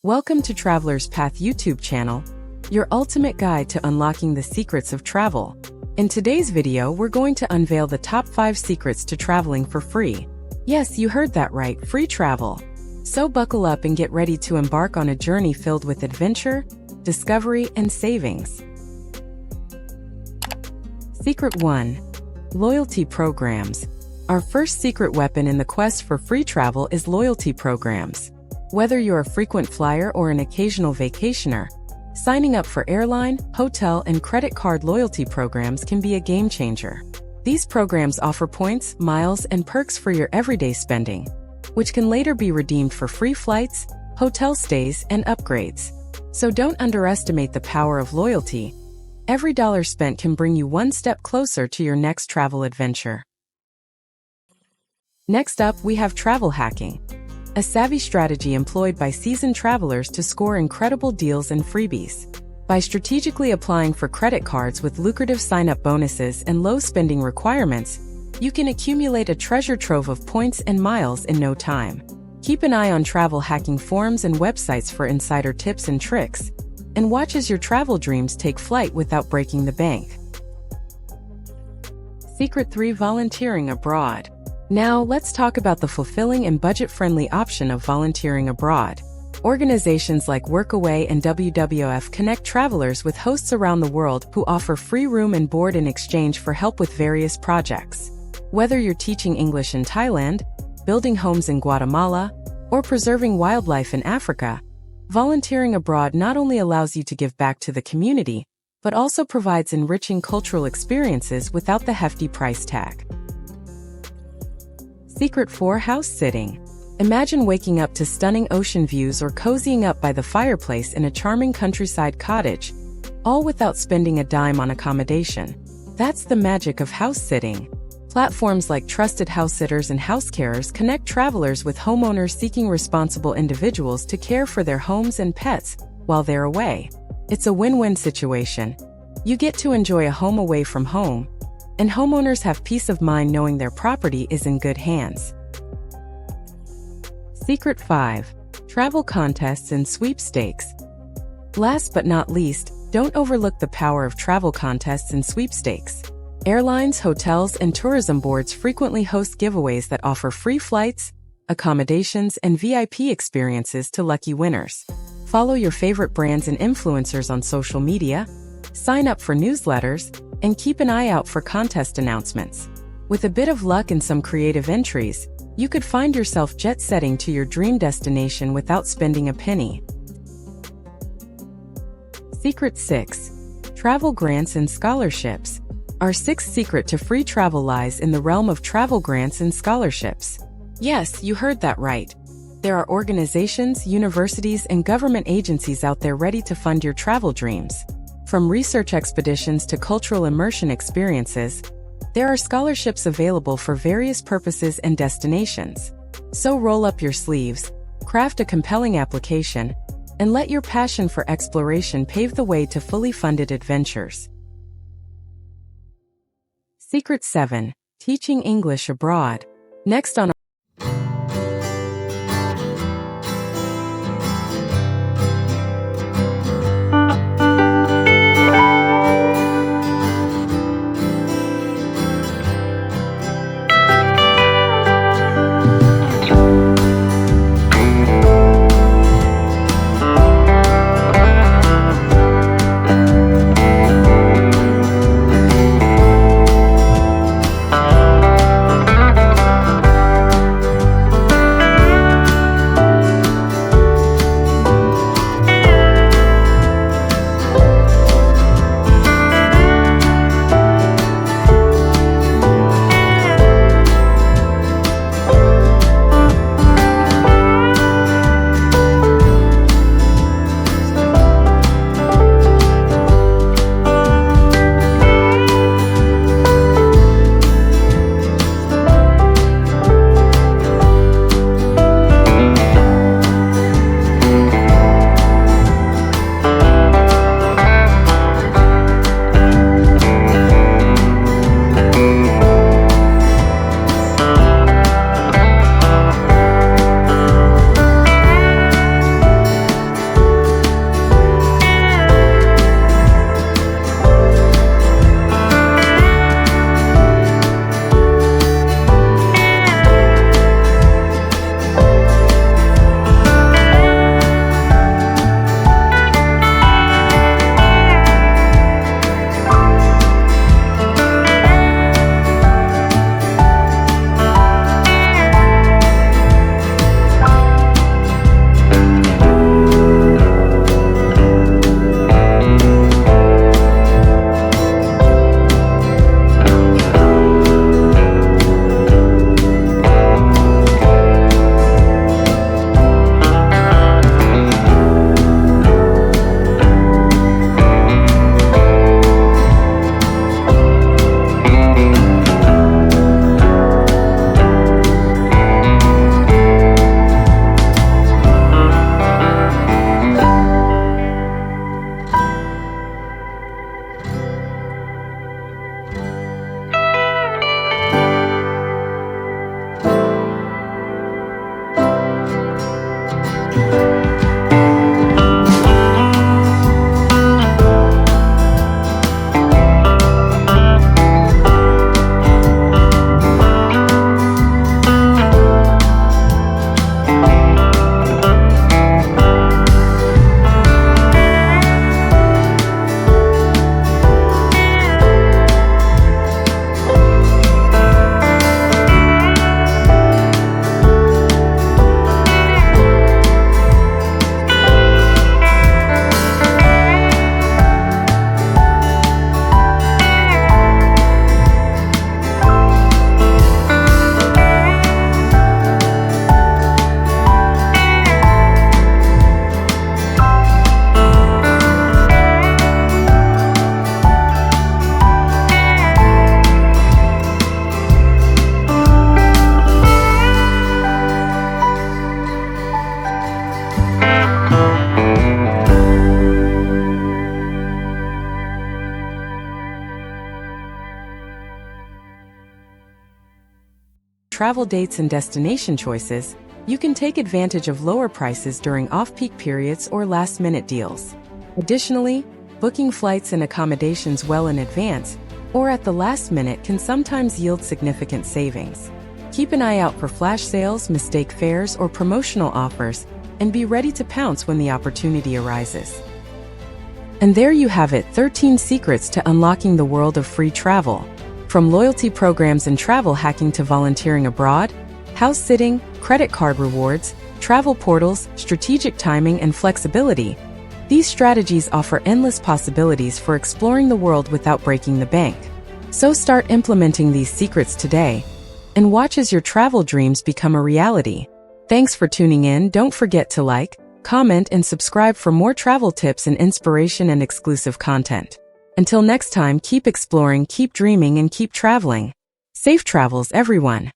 Welcome to Traveler's Path YouTube channel, your ultimate guide to unlocking the secrets of travel. In today's video, we're going to unveil the top 5 secrets to traveling for free. Yes, you heard that right, free travel. So buckle up and get ready to embark on a journey filled with adventure, discovery, and savings. Secret 1. Loyalty programs. Our first secret weapon in the quest for free travel is loyalty programs. Whether you're a frequent flyer or an occasional vacationer, signing up for airline, hotel, and credit card loyalty programs can be a game changer. These programs offer points, miles, and perks for your everyday spending, which can later be redeemed for free flights, hotel stays, and upgrades. So don't underestimate the power of loyalty. Every dollar spent can bring you one step closer to your next travel adventure. Next up, we have travel hacking, a savvy strategy employed by seasoned travelers to score incredible deals and freebies. By strategically applying for credit cards with lucrative sign-up bonuses and low spending requirements, you can accumulate a treasure trove of points and miles in no time. Keep an eye on travel hacking forums and websites for insider tips and tricks, and watch as your travel dreams take flight without breaking the bank. Secret 3. Volunteering abroad. Now, let's talk about the fulfilling and budget-friendly option of volunteering abroad. Organizations like Workaway and WWF connect travelers with hosts around the world who offer free room and board in exchange for help with various projects. Whether you're teaching English in Thailand, building homes in Guatemala, or preserving wildlife in Africa, volunteering abroad not only allows you to give back to the community, but also provides enriching cultural experiences without the hefty price tag. Secret 4. House sitting. Imagine waking up to stunning ocean views or cozying up by the fireplace in a charming countryside cottage, all without spending a dime on accommodation. That's the magic of house sitting. Platforms like Trusted House Sitters and House Carers connect travelers with homeowners seeking responsible individuals to care for their homes and pets while they're away. It's a win-win situation. You get to enjoy a home away from home, and homeowners have peace of mind knowing their property is in good hands. Secret 5. Travel contests and sweepstakes. Last but not least, don't overlook the power of travel contests and sweepstakes. Airlines, hotels, and tourism boards frequently host giveaways that offer free flights, accommodations, and VIP experiences to lucky winners. Follow your favorite brands and influencers on social media, sign up for newsletters, and keep an eye out for contest announcements. With a bit of luck and some creative entries, you could find yourself jet-setting to your dream destination without spending a penny. Secret 6. Travel grants and scholarships. Our sixth secret to free travel lies in the realm of travel grants and scholarships. Yes, you heard that right. There are organizations, universities, and government agencies out there ready to fund your travel dreams. From research expeditions to cultural immersion experiences, there are scholarships available for various purposes and destinations. So roll up your sleeves, craft a compelling application, and let your passion for exploration pave the way to fully funded adventures. Secret 7. Teaching English abroad. Next on travel dates and destination choices, you can take advantage of lower prices during off-peak periods or last-minute deals. Additionally, booking flights and accommodations well in advance or at the last minute can sometimes yield significant savings. Keep an eye out for flash sales, mistake fares, or promotional offers, and be ready to pounce when the opportunity arises. And there you have it, 13 secrets to unlocking the world of free travel. From loyalty programs and travel hacking to volunteering abroad, house sitting, credit card rewards, travel portals, strategic timing, and flexibility, these strategies offer endless possibilities for exploring the world without breaking the bank. So start implementing these secrets today, and watch as your travel dreams become a reality. Thanks for tuning in. Don't forget to like, comment, and subscribe for more travel tips and inspiration and exclusive content. Until next time, keep exploring, keep dreaming, and keep traveling. Safe travels, everyone.